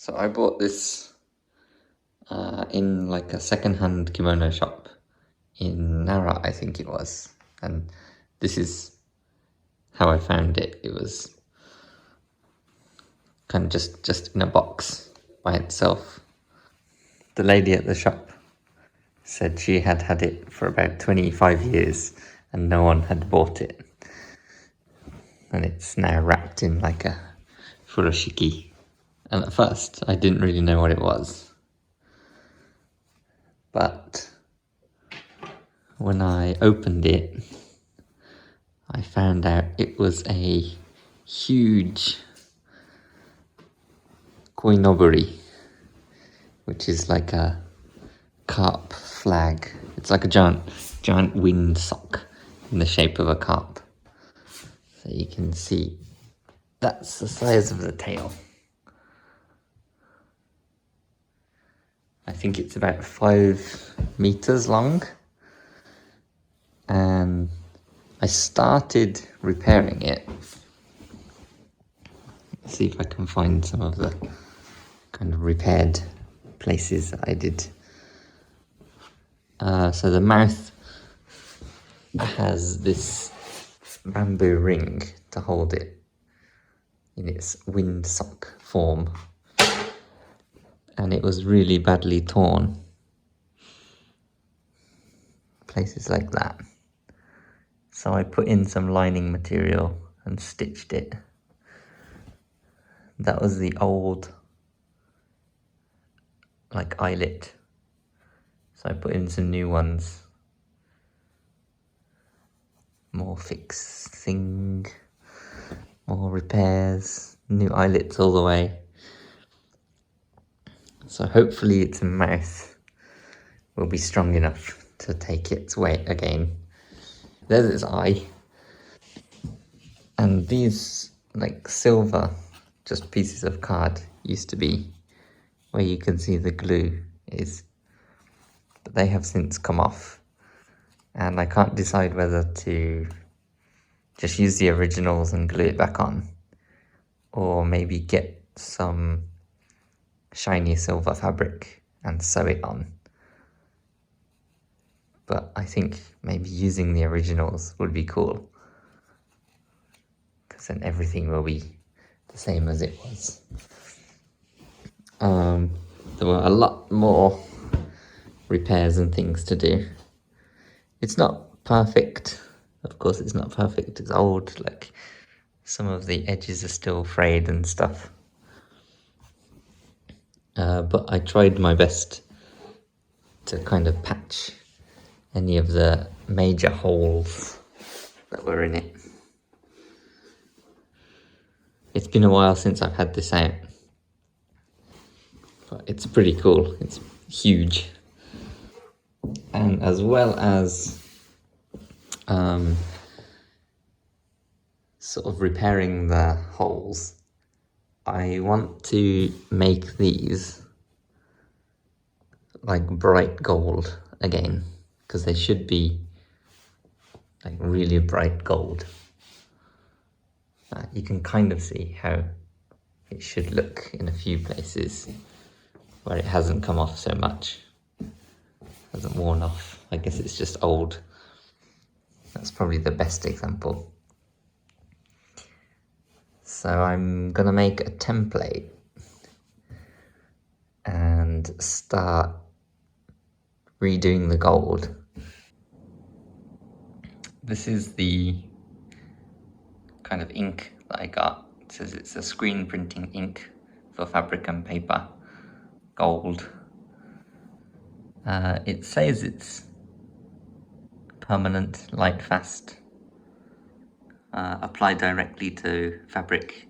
So I bought this in like a second-hand kimono shop in Nara, I think it was. And this is how I found it. It was kind of just in a box by itself. The lady at the shop said she had had it for about 25 years and no one had bought it. And it's now wrapped in like a furoshiki. And at first, I didn't really know what it was. But when I opened it, I found out it was a huge Koi Nobori, which is like a carp flag. It's like a giant wind sock in the shape of a carp. So you can see that's the size of the tail. I think it's about 5 meters long. And I started repairing it. Let's see if I can find some of the kind of repaired places that I did. So the mouth has this bamboo ring to hold it in its windsock form. And it was really badly torn. Places like that. So I put in some lining material and stitched it. That was the old like eyelet. So I put in some new ones. More fixing, more repairs, new eyelets all the way. So hopefully its mouth will be strong enough to take its weight again. There's its eye. And these like silver, just pieces of card used to be where you can see the glue is. But they have since come off. And I can't decide whether to just use the originals and glue it back on. Or maybe get some shiny silver fabric and sew it on. But I think maybe using the originals would be cool. Because then everything will be the same as it was. There were a lot more repairs and things to do. It's not perfect. Of course it's not perfect. It's old. Like some of the edges are still frayed and stuff. But I tried my best to kind of patch any of the major holes that were in it. It's been a while since I've had this out, but it's pretty cool. It's huge. And as well as sort of repairing the holes, I want to make these like bright gold again, because they should be like really bright gold. You can kind of see how it should look in a few places where it hasn't come off so much, hasn't worn off. I guess it's just old. That's probably the best example. So I'm gonna make a template and start redoing the gold. This is the kind of ink that I got. It says it's a screen printing ink for fabric and paper, gold. It says it's permanent, light fast, apply directly to fabric.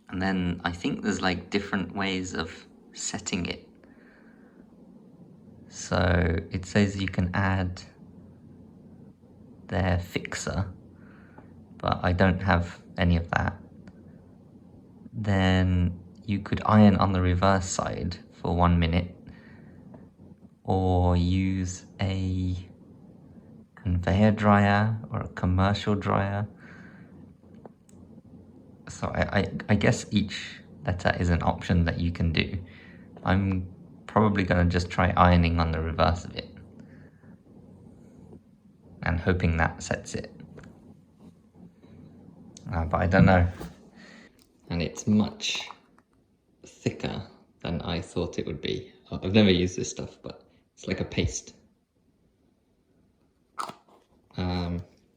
And then I think there's like different ways of setting it. So it says you can add their fixer, but I don't have any of that. Then you could iron on the reverse side for 1 minute, or use a conveyor dryer or a commercial dryer. So I guess each letter is an option that you can do. I'm probably going to just try ironing on the reverse of it and hoping that sets it. But I don't know. And it's much thicker than I thought it would be. I've never used this stuff, but it's like a paste.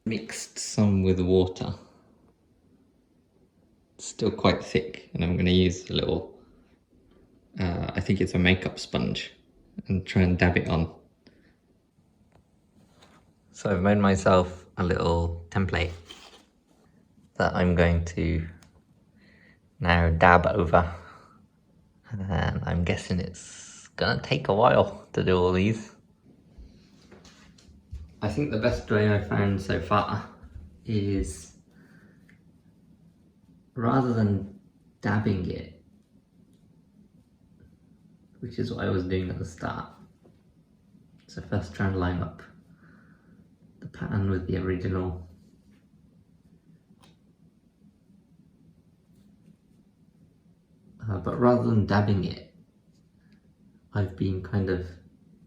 Mixed some with water. It's still quite thick, and I'm going to use a little, I think it's a makeup sponge, and try and dab it on. So I've made myself a little template that I'm going to now dab over, and I'm guessing it's gonna take a while to do all these. I think the best way I've found so far is, rather than dabbing it, which is what I was doing at the start, so first try and line up the pattern with the original. But rather than dabbing it, I've been kind of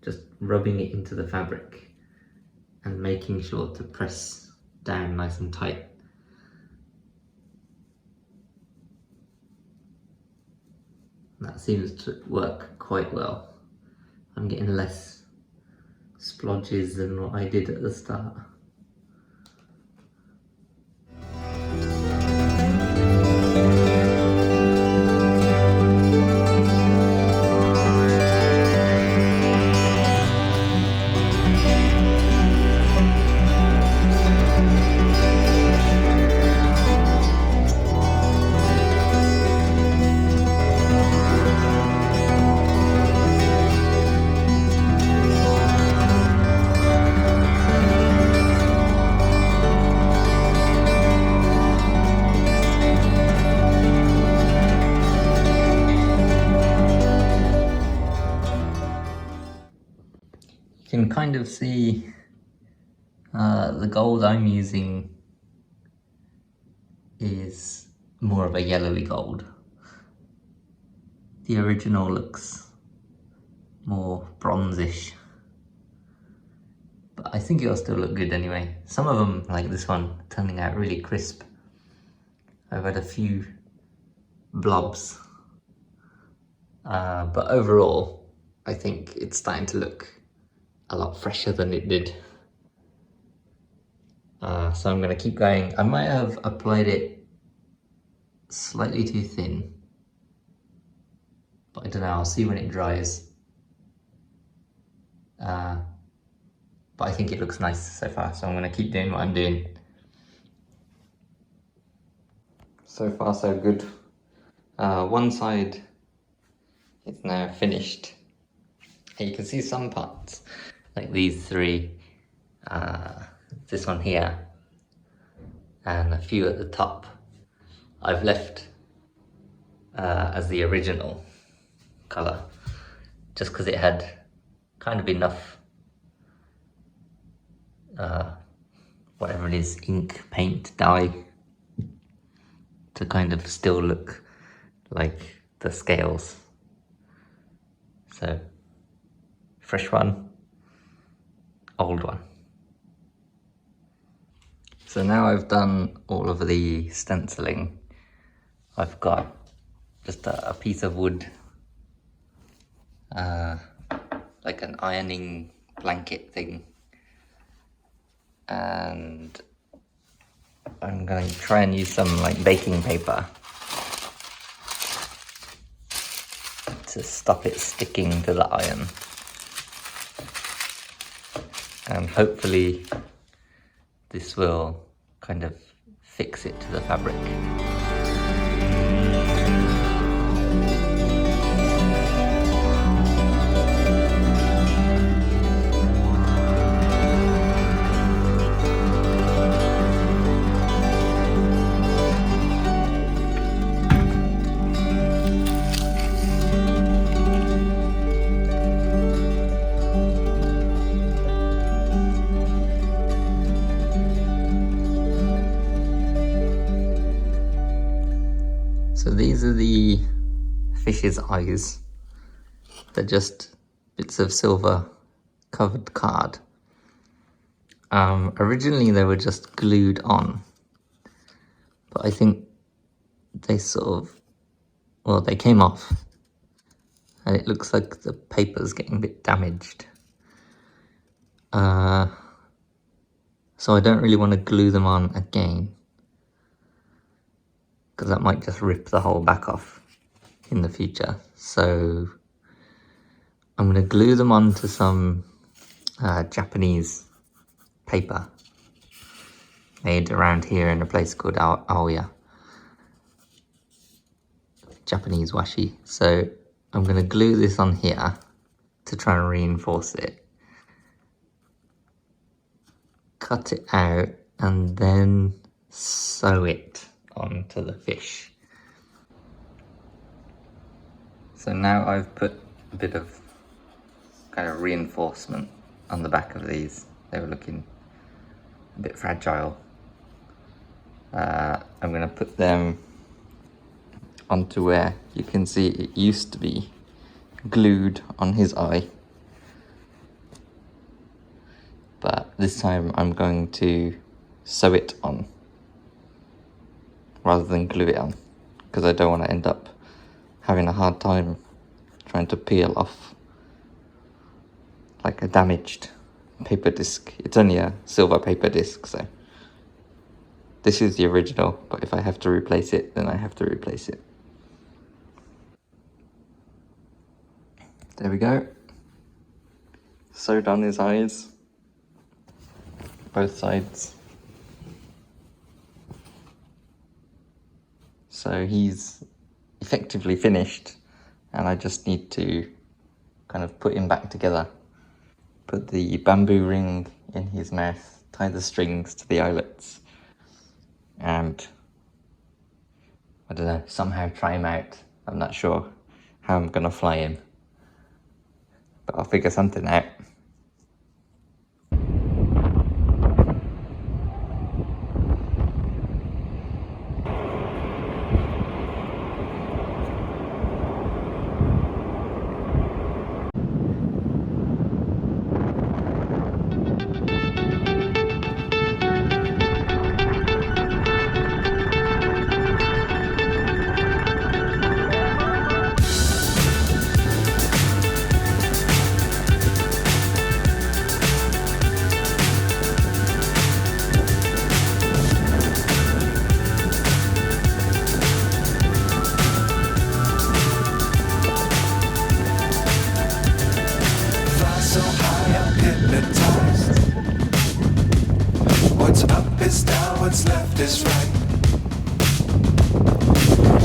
just rubbing it into the fabric and making sure to press down nice and tight. That seems to work quite well. I'm getting less splodges than what I did at the start. You can kind of see the gold I'm using is more of a yellowy gold. The original looks more bronzish, but I think it'll still look good anyway. Some of them, like this one, turning out really crisp. I've had a few blobs, but overall I think it's starting to look a lot fresher than it did. So I'm going to keep going. I might have applied it slightly too thin, but I don't know, I'll see when it dries. But I think it looks nice so far, so I'm going to keep doing what I'm doing. So far so good. One side is now finished. And you can see some parts, like these three, this one here, and a few at the top, I've left as the original colour, just because it had kind of enough, whatever it is, ink, paint, dye, to kind of still look like the scales. So, fresh one, old one. So now I've done all of the stenciling, I've got just a piece of wood, like an ironing blanket thing, and I'm going to try and use some like baking paper to stop it sticking to the iron, and hopefully this will kind of fix it to the fabric. So these are the fish's eyes. They're just bits of silver covered card. Originally they were just glued on, but I think they they came off, and it looks like the paper's getting a bit damaged. So I don't really want to glue them on again, because that might just rip the whole back off in the future. So I'm going to glue them onto some Japanese paper made around here in a place called Aoya. Japanese washi. So I'm going to glue this on here to try and reinforce it. Cut it out and then sew it onto the fish. So now I've put a bit of kind of reinforcement on the back of these. They were looking a bit fragile. I'm going to put them onto where you can see it used to be glued on his eye. But this time I'm going to sew it on rather than glue it on, because I don't want to end up having a hard time trying to peel off like a damaged paper disc. It's only a silver paper disc, so this is the original, but if I have to replace it, then I have to replace it. There we go. Sewed on his eyes, both sides. So he's effectively finished, and I just need to kind of put him back together. Put the bamboo ring in his mouth, tie the strings to the eyelets, and I don't know, somehow try him out. I'm not sure how I'm gonna fly him, but I'll figure something out. What's up is down, what's left is right.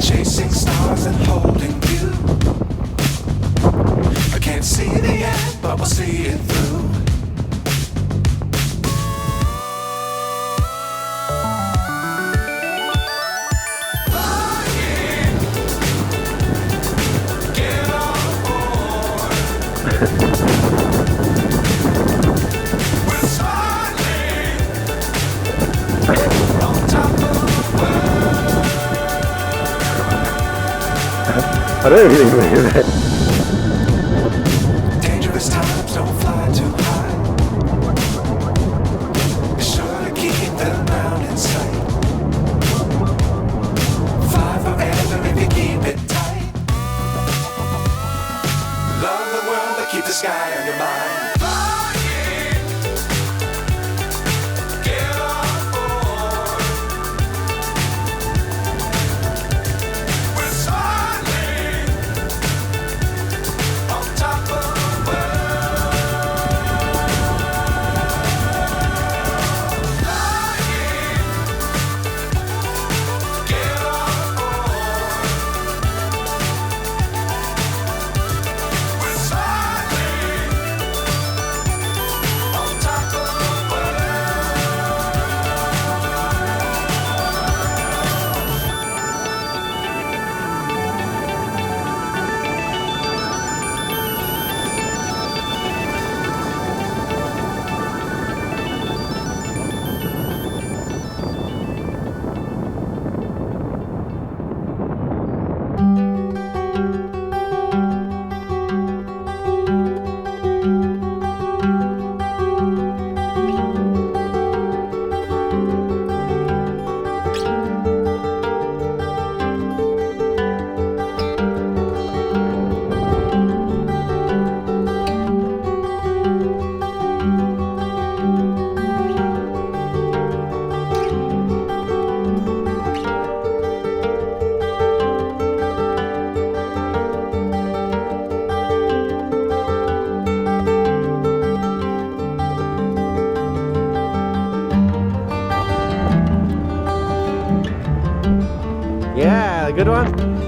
Chasing stars and holding you. I can't see the end, but we'll see it through. Dangerous times, don't fly too high. Be sure to keep the ground in sight. Fly forever if you keep it tight. Love the world, but keep the sky on your mind. good one?